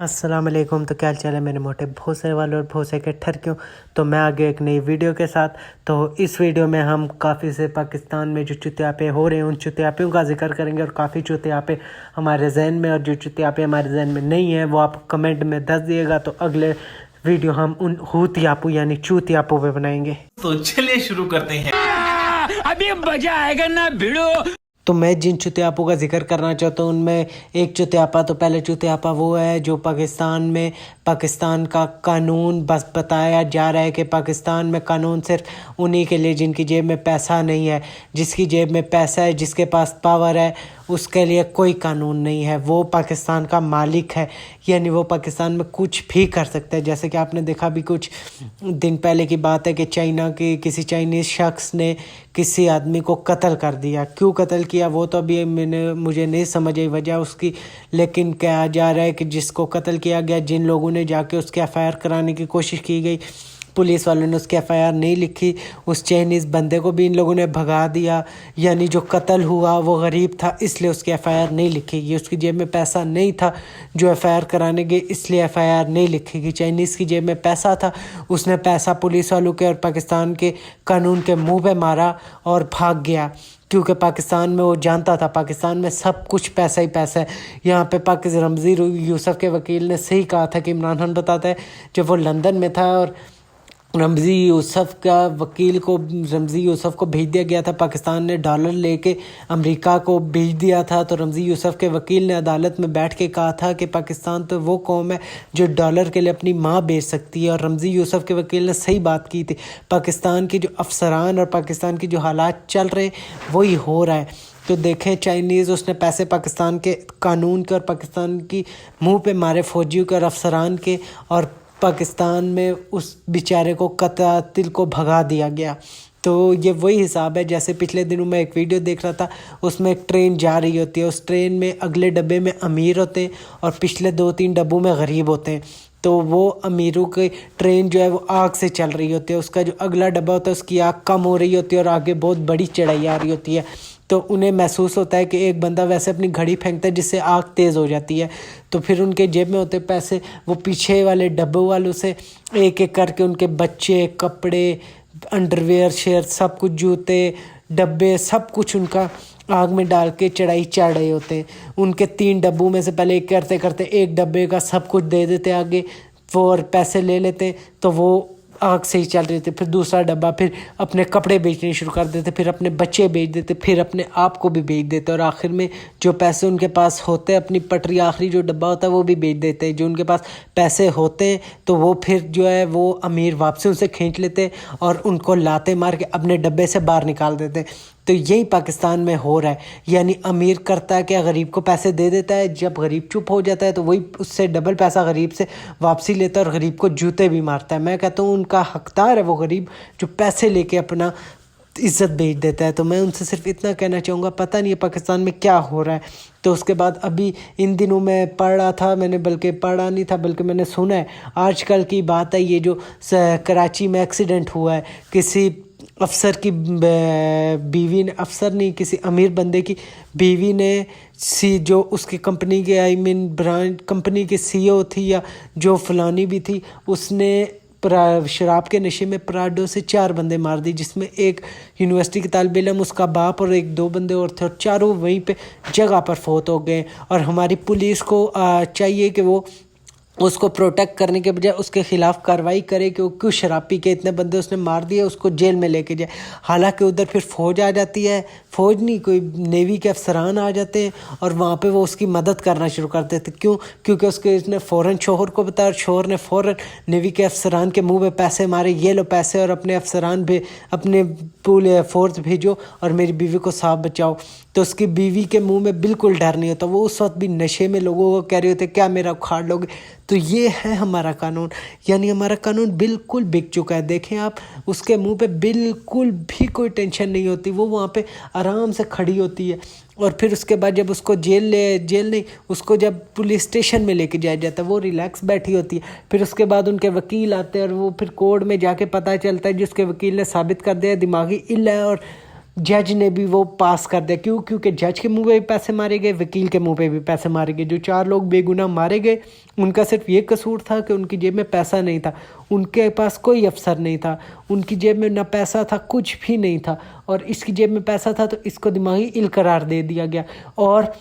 अस्सलाम वालेकुम। तो क्या हाल चाल है मेरे मोटे भोसे वाले और भोसे के ठरकियों। तो मैं आ गया एक नई वीडियो के साथ। तो इस वीडियो में हम काफ़ी से पाकिस्तान में जो चुतियापे हो रहे हैं उन चुतियापियों का जिक्र करेंगे, और काफ़ी चुतियापे हमारे जहन में और जो चुतियापे हमारे जहन में नहीं है वो आप कमेंट में दस दिएगा। तो अगले वीडियो हम उन हूतियापू यानी चूतियापू पे बनाएंगे। तो चलिए शुरू करते हैं। अभी मजा आएगा ना भिड़ो। तो मैं जिन चुतियापों का जिक्र करना चाहता हूँ उनमें एक चुतियापा, तो पहले चुतियापा वो है जो पाकिस्तान में पाकिस्तान का कानून बस बताया जा रहा है कि पाकिस्तान में कानून सिर्फ उन्हीं के लिए जिनकी जेब में पैसा नहीं है। जिसकी जेब में पैसा है, जिसके पास पावर है, उसके लिए कोई कानून नहीं है। वो पाकिस्तान का मालिक है, यानी वो पाकिस्तान में कुछ भी कर सकता है। जैसे कि आपने देखा भी कुछ दिन पहले की बात है कि चाइना के किसी चाइनीज़ शख्स ने किसी आदमी को कत्ल कर दिया। क्यों कत्ल किया वो तो अभी मुझे नहीं समझ आई वजह उसकी, लेकिन कहा जा रहा है कि जिसको कत्ल किया गया, जिन लोगों ने जाके उसके एफआईआर कराने की कोशिश की गई, पुलिस वालों ने उसकी एफआईआर नहीं लिखी। उस चाइनीज़ बंदे को भी इन लोगों ने भगा दिया। यानी जो कत्ल हुआ वो गरीब था, इसलिए उसकी एफआईआर नहीं लिखेगी। उसकी जेब में पैसा नहीं था जो एफआईआर कराने गए, इसलिए एफआईआर नहीं लिखेगी। चाइनीज़ की जेब में पैसा था, उसने पैसा पुलिस वालों के और पाकिस्तान के कानून के मुंह पे मारा और भाग गया। क्योंकि पाकिस्तान में वो जानता था पाकिस्तान में सब कुछ पैसा ही पैसा है। यहाँ पे पाकिस्तान रमज़ी यूसुफ के वकील ने सही कहा था कि इमरान खान बताता है जब वो लंदन में था और रमज़ी यूसुफ को भेज दिया गया था, पाकिस्तान ने डॉलर लेके अमेरिका को भेज दिया था। तो रमज़ी यूसुफ के वकील ने अदालत में बैठ के कहा था कि पाकिस्तान तो वो कौम है जो डॉलर के लिए अपनी माँ बेच सकती है। और रमज़ी यूसुफ के वकील ने सही बात की थी। पाकिस्तान के जो अफसरान और पाकिस्तान की जो हालात चल रहे वही हो रहा है। तो देखें चाइनीज़ उसने पैसे पाकिस्तान के कानून के और पाकिस्तान की मुंह पे मारे, फौजियों के और अफसरान के, और पाकिस्तान में उस बेचारे को कातिल को भगा दिया गया। तो ये वही हिसाब है जैसे पिछले दिनों में एक वीडियो देख रहा था, उसमें एक ट्रेन जा रही होती है। उस ट्रेन में अगले डब्बे में अमीर होते हैं और पिछले 2-3 डब्बों में गरीब होते हैं। तो वो अमीरों की ट्रेन जो है वो आग से चल रही होती है, उसका जो अगला डब्बा होता है उसकी आग कम हो रही होती है और आगे बहुत बड़ी चढ़ाई आ रही होती है। तो उन्हें महसूस होता है कि एक बंदा वैसे अपनी घड़ी फेंकता है जिससे आग तेज़ हो जाती है। तो फिर उनके जेब में होते पैसे, वो पीछे वाले डब्बों वालों से एक एक करके उनके बच्चे, कपड़े, अंडरवेयर, शेयर, सब कुछ, जूते, डब्बे, सब कुछ उनका आग में डाल के चढ़ाई चढ़ रहे होते हैं। उनके 3 डब्बों में से पहले एक करते करते एक डब्बे का सब कुछ दे देते आगे वो और पैसे ले लेते, तो वो आग से ही चल रहे थे। फिर दूसरा डब्बा, फिर अपने कपड़े बेचने शुरू कर देते, फिर अपने बच्चे बेच देते, फिर अपने आप को भी बेच देते, और आखिर में जो पैसे उनके पास होते हैं, अपनी पटरी आखिरी जो डब्बा होता है वो भी बेच देते हैं। जो उनके पास पैसे होते हैं तो वो फिर जो है वो अमीर वापसी उनसे खींच लेते और उनको लाते मार के अपने डब्बे से बाहर निकाल देते। तो यही पाकिस्तान में हो रहा है। यानी अमीर करता है कि गरीब को पैसे दे देता है, जब गरीब चुप हो जाता है तो वही उससे डबल पैसा गरीब से वापसी लेता है और गरीब को जूते भी मारता है। मैं कहता हूँ उनका हकदार है वो गरीब जो पैसे लेके अपना इज़्ज़त बेच देता है। तो मैं उनसे सिर्फ इतना कहना चाहूँगा, पता नहीं है पाकिस्तान में क्या हो रहा है। तो उसके बाद अभी इन दिनों मैं पढ़ रहा था, मैंने बल्कि पढ़ा नहीं था बल्कि मैंने सुना है, आजकल की बात है, ये जो कराची में एक्सीडेंट हुआ है, किसी अफसर की बीवी ने, अफसर नहीं किसी अमीर बंदे की बीवी ने जो उसकी कंपनी के ब्रांड कंपनी के सीईओ थी या जो फलानी भी थी, उसने शराब के नशे में पराडो से 4 बंदे मार दी, जिसमें एक यूनिवर्सिटी के तालिब इल्म, उसका बाप और 2 बंदे और थे, और चारों वहीं पे जगह पर फौत हो गए। और हमारी पुलिस को चाहिए कि वो उसको प्रोटेक्ट करने के बजाय उसके ख़िलाफ़ कार्रवाई करे कि वो क्यों शराब पी के इतने बंदे उसने मार दिए, उसको जेल में लेके जाए। हालांकि उधर फिर फ़ौज आ जाती है, फ़ौज नहीं कोई नेवी के अफसरान आ जाते हैं और वहाँ पे वो उसकी मदद करना शुरू कर देते। क्यों? क्योंकि उसने फ़ौरन शोहर को बताया और शोहर ने फ़ौरन नेवी के अफसरान के मुँह पे पैसे मारे, ये लो पैसे और अपने अफसरान अपने पूरे फोर्स भेजो और मेरी बीवी को साफ बचाओ। तो उसकी बीवी के मुंह में बिल्कुल डर नहीं होता, वो उस वक्त भी नशे में लोगों को कह रहे होते क्या मेरा उखाड़ लोगे। तो ये है हमारा कानून, यानी हमारा कानून बिल्कुल बिक चुका है। देखें आप, उसके मुंह पे बिल्कुल भी कोई टेंशन नहीं होती, वो वहाँ पे आराम से खड़ी होती है। और फिर उसके बाद जब उसको जेल नहीं, उसको जब पुलिस स्टेशन में लेके जाया जाता है वो रिलैक्स बैठी होती है। फिर उसके बाद उनके वकील आते हैं और वो फिर कोर्ट में जाके पता चलता है जिसके वकील ने साबित कर दिया दिमागी इल्ल है और जज ने भी वो पास कर दिया। क्यों? क्योंकि जज के मुंह पे भी पैसे मारे गए, वकील के मुंह पे भी पैसे मारे गए। जो 4 लोग बेगुनाह मारे गए, उनका सिर्फ ये कसूर था कि उनकी जेब में पैसा नहीं था, उनके पास कोई अफसर नहीं था, उनकी जेब में ना पैसा था, कुछ भी नहीं था, और इसकी जेब में पैसा था तो इसको दिमागी इल करार दे दिया गया। और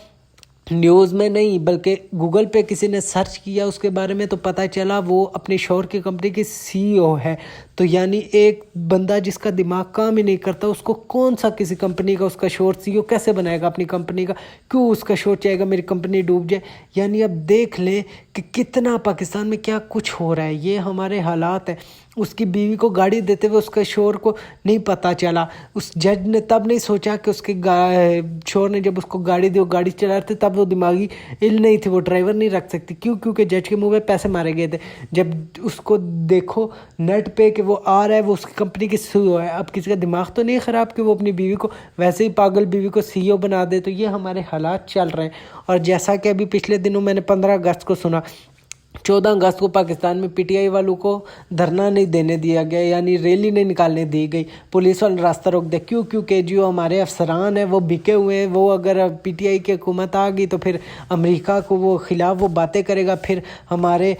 न्यूज़ में नहीं बल्कि गूगल पे किसी ने सर्च किया उसके बारे में तो पता चला वो अपने शोहर की कंपनी की CEO है। तो यानी एक बंदा जिसका दिमाग काम ही नहीं करता, उसको कौन सा किसी कंपनी का उसका शोहर CEO कैसे बनाएगा अपनी कंपनी का? क्यों उसका शोहर चाहेगा मेरी कंपनी डूब जाए? यानी अब देख लें कि कितना पाकिस्तान में क्या कुछ हो रहा है। ये हमारे हालात हैं। उसकी बीवी को गाड़ी देते हुए उसके शोहर को नहीं पता चला। उस जज ने तब नहीं सोचा कि उसके शोहर ने जब उसको गाड़ी दी, वो गाड़ी चला रहे थे, तब वो दिमागी इल नहीं थी, वो ड्राइवर नहीं रख सकती। क्यों? क्योंकि जज के मुंह में पैसे मारे गए थे। जब उसको देखो नेट पे कि वो आ रहा है, वो उसकी कंपनी की CEO है। अब किसी का दिमाग तो नहीं ख़राब कि वो अपनी बीवी को वैसे ही पागल बीवी को CEO बना दे। तो ये हमारे हालात चल रहे हैं। और जैसा कि अभी पिछले दिनों मैंने 15 अगस्त को सुना, 14 अगस्त को पाकिस्तान में PTI वालों को धरना नहीं देने दिया गया, यानी रैली नहीं निकालने दी गई। पुलिस वाले रास्ता रोक दे। क्यों? क्योंकि जो हमारे अफसरान हैं वो बिके हुए हैं। वो अगर PTI की हुकूमत आ गई तो फिर अमेरिका को वो खिलाफ वो बातें करेगा, फिर हमारे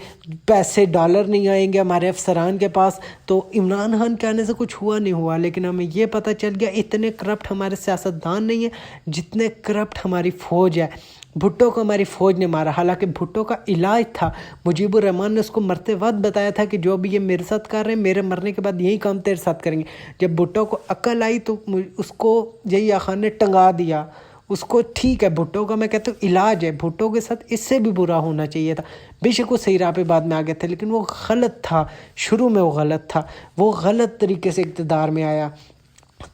पैसे डॉलर नहीं आएंगे हमारे अफसरान के पास। तो इमरान खान के आने से कुछ हुआ नहीं हुआ, लेकिन हमें ये पता चल गया इतने करप्ट हमारे सियासतदान नहीं है जितने करप्ट हमारी फ़ौज है। भुट्टो को हमारी फ़ौज ने मारा, हालांकि भुट्टो का इलाज था। मुजीबुर रहमान ने उसको मरते वक्त बताया था कि जो भी ये मेरे साथ कर रहे हैं, मेरे मरने के बाद यही काम तेरे साथ करेंगे। जब भुट्टो को अक्ल आई तो उसको जहिया खान ने टंगा दिया उसको। ठीक है, भुट्टो का मैं कहता हूँ इलाज है। भुट्टो के साथ इससे भी बुरा होना चाहिए था। बेशक वो सही राह पे बाद में आ गए थे, लेकिन वो गलत था। शुरू में वो गलत था, वो गलत तरीके से इक़्तिदार में आया।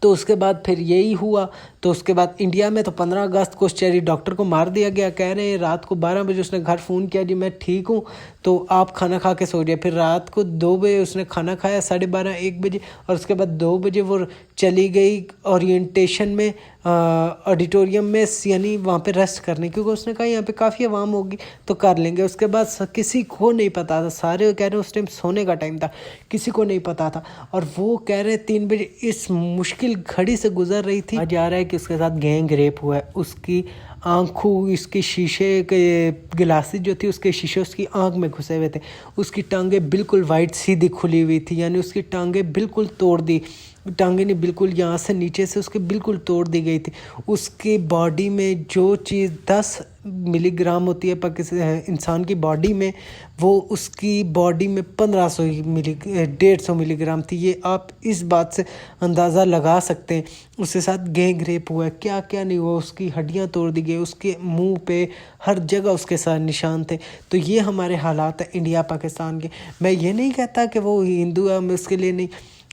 तो उसके बाद फिर यही हुआ। तो उसके बाद इंडिया में तो 15 अगस्त को उस चेरी डॉक्टर को मार दिया गया। कह रहे हैं रात को 12 बजे उसने घर फ़ोन किया, जी मैं ठीक हूँ तो आप खाना खा के सो जाए। फिर रात को 2 बजे उसने खाना खाया, 12:30 1 बजे, और उसके बाद 2 बजे वो चली गई ओरिएंटेशन में, ऑडिटोरियम में, यानी वहाँ पे रेस्ट करने, क्योंकि उसने कहा यहाँ पे काफ़ी आवाम होगी तो कर लेंगे। उसके बाद किसी को नहीं पता था, सारे कह रहे हैं उस टाइम सोने का टाइम था, किसी को नहीं पता था। और वो कह रहे 3 बजे इस मुश्किल घड़ी से गुजर रही थी। आज आ रहा है कि उसके साथ गैंग रेप हुआ है। उसकी आँखों, इसके शीशे के गिलासेस जो थी उसके शीशे उसकी आँख में घुसे हुए थे। उसकी टांगें बिल्कुल वाइट सीधी खुली हुई थी, यानी उसकी टांगें बिल्कुल तोड़ दी। टांगें नहीं, बिल्कुल यहाँ से नीचे से उसके बिल्कुल तोड़ दी गई थी। उसकी बॉडी में जो चीज़ 10 मिलीग्राम होती है पाकिस्तान इंसान की बॉडी में, वो उसकी बॉडी में 150 मिलीग्राम थी। ये आप इस बात से अंदाज़ा लगा सकते हैं। उसके साथ गैंग रेप हुआ है, क्या क्या नहीं हुआ। उसकी हड्डियाँ तोड़ दी गई, उसके मुंह पे हर जगह उसके साथ निशान थे। तो ये हमारे हालात हैं इंडिया पाकिस्तान के। मैं ये नहीं कहता कि वो हिंदू है, मैं उसके लिए नहीं,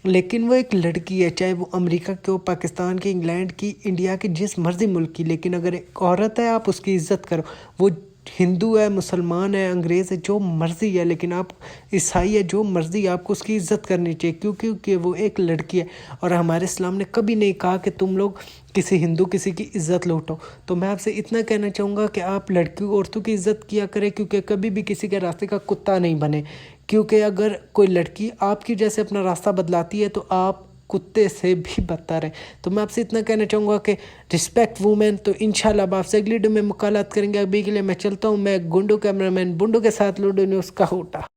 लेकिन वो एक लड़की है, चाहे वो अमेरिका की हो, पाकिस्तान की, इंग्लैंड की, इंडिया की, जिस मर्जी मुल्क की। लेकिन अगर एक औरत है आप उसकी इज़्ज़त करो। वो हिंदू है, मुसलमान है, अंग्रेज़ है, जो मर्ज़ी है, लेकिन आप ईसाई है, जो मर्ज़ी, आपको उसकी इज़्ज़त करनी चाहिए। क्योंकि वो एक लड़की है। और हमारे इस्लाम ने कभी नहीं कहा कि तुम लोग किसी हिंदू किसी की इज़्ज़त लूटो। तो मैं आपसे इतना कहना चाहूँगा कि आप लड़की औरतों की इज़्ज़त किया करें, क्योंकि कभी भी किसी के रास्ते का कुत्ता नहीं बने। क्योंकि अगर कोई लड़की आपकी जैसे अपना रास्ता बदलाती है तो आप कुत्ते से भी बदतर है। तो मैं आपसे इतना कहना चाहूँगा कि रिस्पेक्ट वुमेन। तो इंशाल्लाह अब आपसे अगली वीडियो में मुलाकात करेंगे। अभी के लिए मैं चलता हूँ। मैं गुंडू कैमरामैन बुंडू के साथ लूडो न्यूज़ का होटा।